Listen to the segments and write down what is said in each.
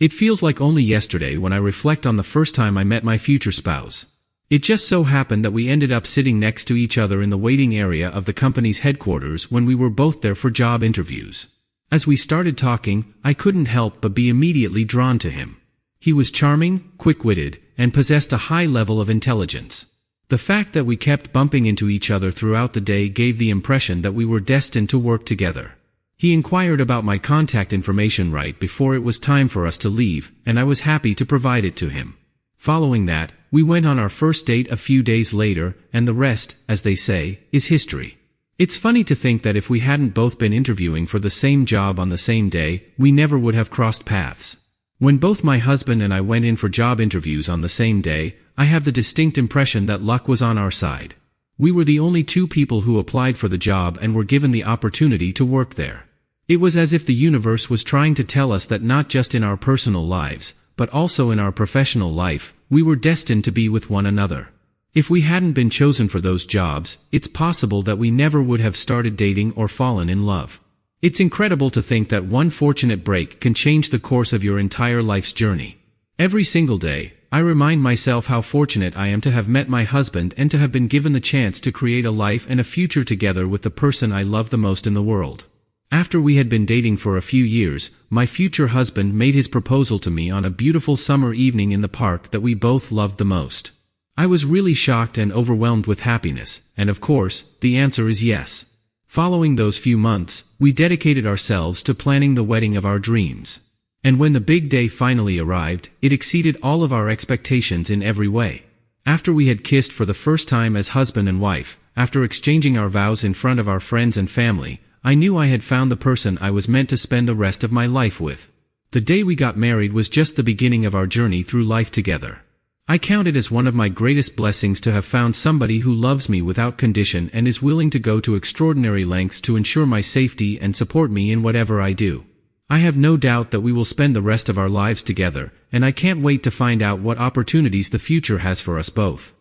It feels like only yesterday when I reflect on the first time I met my future spouse. It just so happened that we ended up sitting next to each other in the waiting area of the company's headquarters when we were both there for job interviews. As we started talking, I couldn't help but be immediately drawn to him. He was charming, quick-witted, and possessed a high level of intelligence. The fact that we kept bumping into each other throughout the day gave the impression that we were destined to work together. He inquired about my contact information right before it was time for us to leave, and I was happy to provide it to him. Following that, we went on our first date a few days later, and the rest, as they say, is history. It's funny to think that if we hadn't both been interviewing for the same job on the same day, we never would have crossed paths. When both my husband and I went in for job interviews on the same day, I have the distinct impression that luck was on our side. We were the only two people who applied for the job and were given the opportunity to work there. It was as if the universe was trying to tell us that not just in our personal lives, but also in our professional life, we were destined to be with one another. If we hadn't been chosen for those jobs, it's possible that we never would have started dating or fallen in love. It's incredible to think that one fortunate break can change the course of your entire life's journey. Every single day, I remind myself how fortunate I am to have met my husband and to have been given the chance to create a life and a future together with the person I love the most in the world. After we had been dating for a few years, my future husband made his proposal to me on a beautiful summer evening in the park that we both loved the most. I was really shocked and overwhelmed with happiness, and of course, the answer is yes. Following those few months, we dedicated ourselves to planning the wedding of our dreams. And when the big day finally arrived, it exceeded all of our expectations in every way. After we had kissed for the first time as husband and wife, after exchanging our vows in front of our friends and family, I knew I had found the person I was meant to spend the rest of my life with. The day we got married was just the beginning of our journey through life together. I count it as one of my greatest blessings to have found somebody who loves me without condition and is willing to go to extraordinary lengths to ensure my safety and support me in whatever I do. I have no doubt that we will spend the rest of our lives together, and I can't wait to find out what opportunities the future has for us both.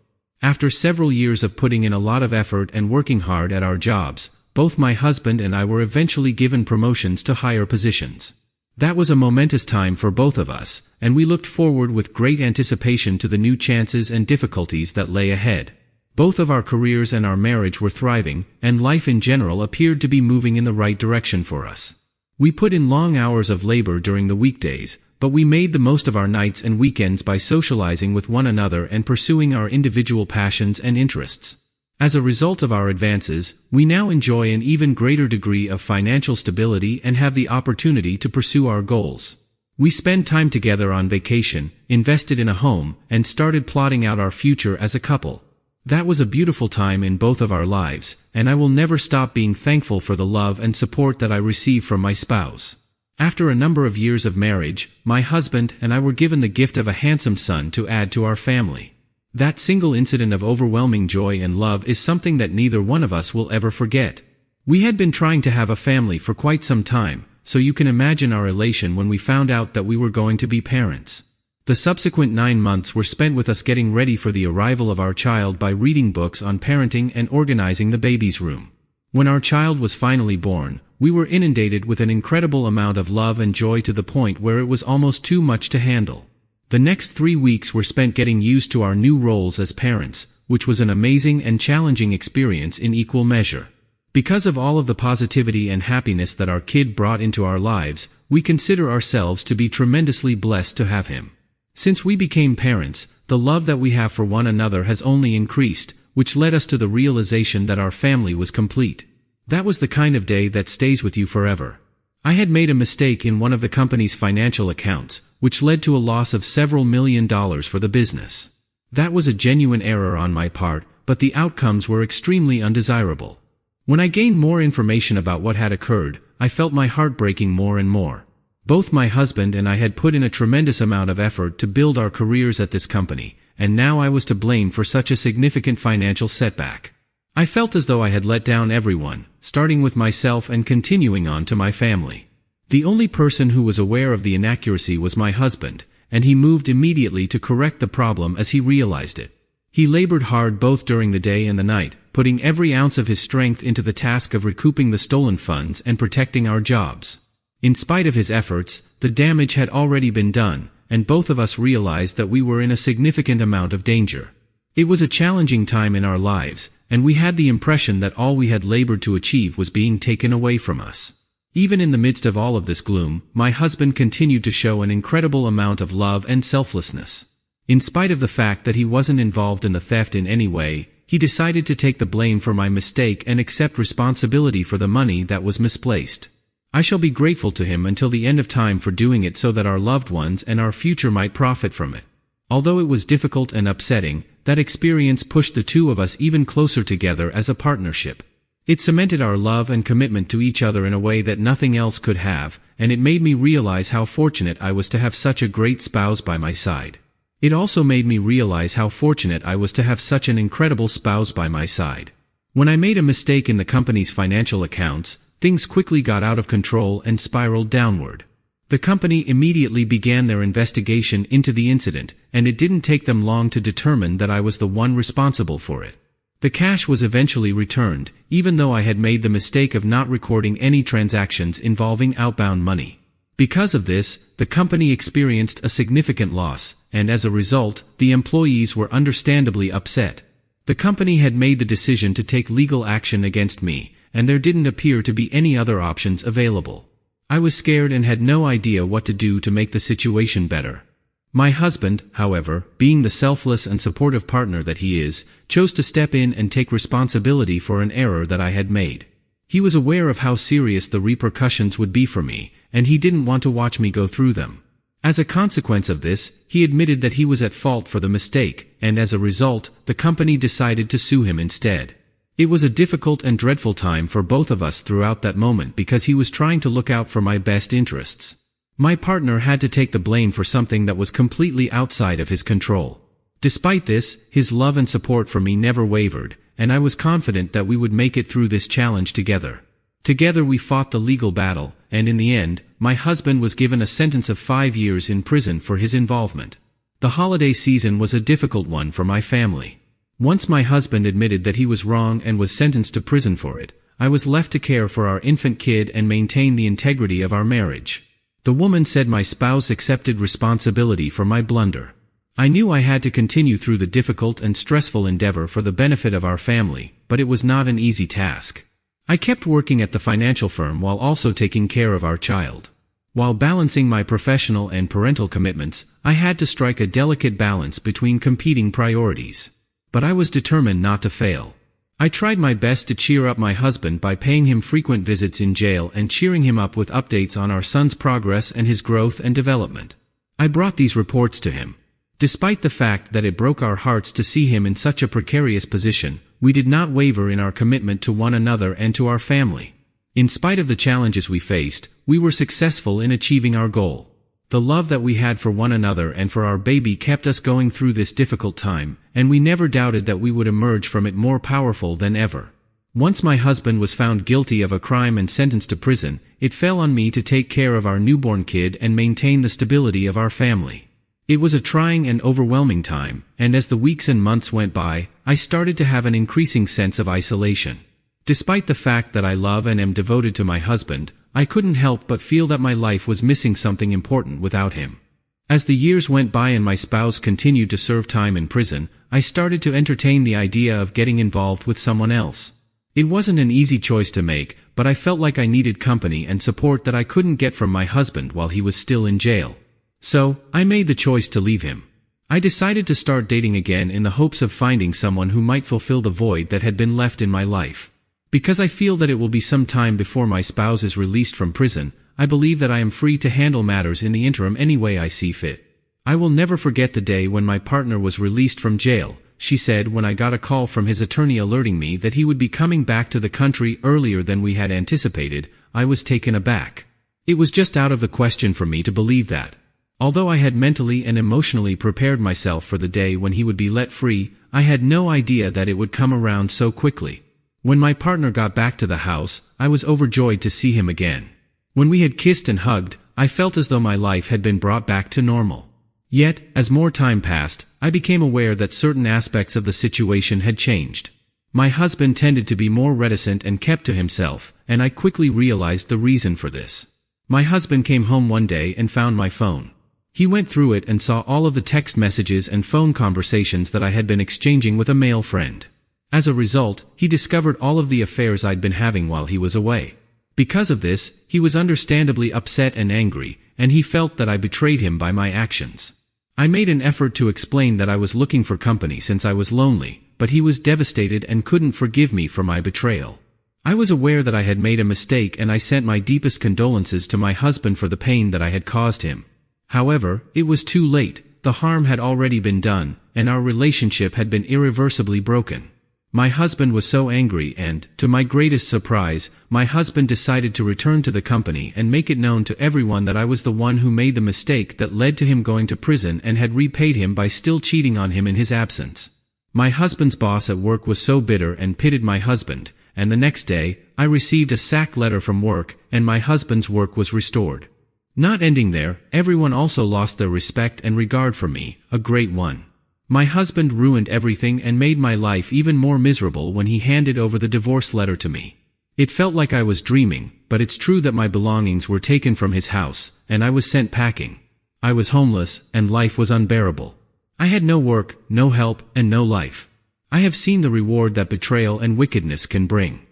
After several years of putting in a lot of effort and working hard at our jobs, both my husband and I were eventually given promotions to higher positions. That was a momentous time for both of us, and we looked forward with great anticipation to the new chances and difficulties that lay ahead. Both of our careers and our marriage were thriving, and life in general appeared to be moving in the right direction for us. We put in long hours of labor during the weekdays, but we made the most of our nights and weekends by socializing with one another and pursuing our individual passions and interests. As a result of our advances, we now enjoy an even greater degree of financial stability and have the opportunity to pursue our goals. We spend time together on vacation, invested in a home, and started plotting out our future as a couple. That was a beautiful time in both of our lives, and I will never stop being thankful for the love and support that I receive from my spouse. After a number of years of marriage, my husband and I were given the gift of a handsome son to add to our family. That single incident of overwhelming joy and love is something that neither one of us will ever forget. We had been trying to have a family for quite some time, so you can imagine our elation when we found out that we were going to be parents. The subsequent 9 months were spent with us getting ready for the arrival of our child by reading books on parenting and organizing the baby's room. When our child was finally born, we were inundated with an incredible amount of love and joy to the point where it was almost too much to handle. The next 3 weeks were spent getting used to our new roles as parents, which was an amazing and challenging experience in equal measure. Because of all of the positivity and happiness that our kid brought into our lives, we consider ourselves to be tremendously blessed to have him. Since we became parents, the love that we have for one another has only increased, which led us to the realization that our family was complete. That was the kind of day that stays with you forever. I had made a mistake in one of the company's financial accounts, which led to a loss of several $1 million for the business. That was a genuine error on my part, but the outcomes were extremely undesirable. When I gained more information about what had occurred, I felt my heart breaking more and more. Both my husband and I had put in a tremendous amount of effort to build our careers at this company, and now I was to blame for such a significant financial setback. I felt as though I had let down everyone, starting with myself and continuing on to my family. The only person who was aware of the inaccuracy was my husband, and he moved immediately to correct the problem as he realized it. He labored hard both during the day and the night, putting every ounce of his strength into the task of recouping the stolen funds and protecting our jobs. In spite of his efforts, the damage had already been done, and both of us realized that we were in a significant amount of danger. It was a challenging time in our lives, and we had the impression that all we had labored to achieve was being taken away from us. Even in the midst of all of this gloom, my husband continued to show an incredible amount of love and selflessness. In spite of the fact that he wasn't involved in the theft in any way, he decided to take the blame for my mistake and accept responsibility for the money that was misplaced. I shall be grateful to him until the end of time for doing it so that our loved ones and our future might profit from it. Although it was difficult and upsetting, that experience pushed the two of us even closer together as a partnership. It cemented our love and commitment to each other in a way that nothing else could have, and it made me realize how fortunate I was to have such a great spouse by my side. It also made me realize how fortunate I was to have such an incredible spouse by my side. When I made a mistake in the company's financial accounts, things quickly got out of control and spiraled downward. The company immediately began their investigation into the incident, and it didn't take them long to determine that I was the one responsible for it. The cash was eventually returned, even though I had made the mistake of not recording any transactions involving outbound money. Because of this, the company experienced a significant loss, and as a result, the employees were understandably upset. The company had made the decision to take legal action against me, and there didn't appear to be any other options available. I was scared and had no idea what to do to make the situation better. My husband, however, being the selfless and supportive partner that he is, chose to step in and take responsibility for an error that I had made. He was aware of how serious the repercussions would be for me, and he didn't want to watch me go through them. As a consequence of this, he admitted that he was at fault for the mistake, and as a result, the company decided to sue him instead. It was a difficult and dreadful time for both of us throughout that moment because he was trying to look out for my best interests. My partner had to take the blame for something that was completely outside of his control. Despite this, his love and support for me never wavered, and I was confident that we would make it through this challenge together. Together we fought the legal battle, and in the end, my husband was given a sentence of 5 years in prison for his involvement. The holiday season was a difficult one for my family. Once my husband admitted that he was wrong and was sentenced to prison for it, I was left to care for our infant kid and maintain the integrity of our marriage. The woman said my spouse accepted responsibility for my blunder. I knew I had to continue through the difficult and stressful endeavor for the benefit of our family, but it was not an easy task. I kept working at the financial firm while also taking care of our child. While balancing my professional and parental commitments, I had to strike a delicate balance between competing priorities. But I was determined not to fail. I tried my best to cheer up my husband by paying him frequent visits in jail and cheering him up with updates on our son's progress and his growth and development. I brought these reports to him. Despite the fact that it broke our hearts to see him in such a precarious position, we did not waver in our commitment to one another and to our family. In spite of the challenges we faced, we were successful in achieving our goal. The love that we had for one another and for our baby kept us going through this difficult time, and we never doubted that we would emerge from it more powerful than ever. Once my husband was found guilty of a crime and sentenced to prison, it fell on me to take care of our newborn kid and maintain the stability of our family. It was a trying and overwhelming time, and as the weeks and months went by, I started to have an increasing sense of isolation. Despite the fact that I love and am devoted to my husband, I couldn't help but feel that my life was missing something important without him. As the years went by and my spouse continued to serve time in prison, I started to entertain the idea of getting involved with someone else. It wasn't an easy choice to make, but I felt like I needed company and support that I couldn't get from my husband while he was still in jail. So, I made the choice to leave him. I decided to start dating again in the hopes of finding someone who might fulfill the void that had been left in my life. Because I feel that it will be some time before my spouse is released from prison, I believe that I am free to handle matters in the interim any way I see fit. I will never forget the day when my partner was released from jail, she said when I got a call from his attorney alerting me that he would be coming back to the country earlier than we had anticipated. I was taken aback. It was just out of the question for me to believe that. Although I had mentally and emotionally prepared myself for the day when he would be let free, I had no idea that it would come around so quickly. When my partner got back to the house, I was overjoyed to see him again. When we had kissed and hugged, I felt as though my life had been brought back to normal. Yet, as more time passed, I became aware that certain aspects of the situation had changed. My husband tended to be more reticent and kept to himself, and I quickly realized the reason for this. My husband came home one day and found my phone. He went through it and saw all of the text messages and phone conversations that I had been exchanging with a male friend. As a result, he discovered all of the affairs I'd been having while he was away. Because of this, he was understandably upset and angry, and he felt that I betrayed him by my actions. I made an effort to explain that I was looking for company since I was lonely, but he was devastated and couldn't forgive me for my betrayal. I was aware that I had made a mistake and I sent my deepest condolences to my husband for the pain that I had caused him. However, it was too late, the harm had already been done, and our relationship had been irreversibly broken. My husband was so angry and, to my greatest surprise, my husband decided to return to the company and make it known to everyone that I was the one who made the mistake that led to him going to prison and had repaid him by still cheating on him in his absence. My husband's boss at work was so bitter and pitied my husband, and the next day, I received a sack letter from work, and my husband's work was restored. Not ending there, everyone also lost their respect and regard for me, a great one. My husband ruined everything and made my life even more miserable when he handed over the divorce letter to me. It felt like I was dreaming, but it's true that my belongings were taken from his house, and I was sent packing. I was homeless, and life was unbearable. I had no work, no help, and no life. I have seen the reward that betrayal and wickedness can bring.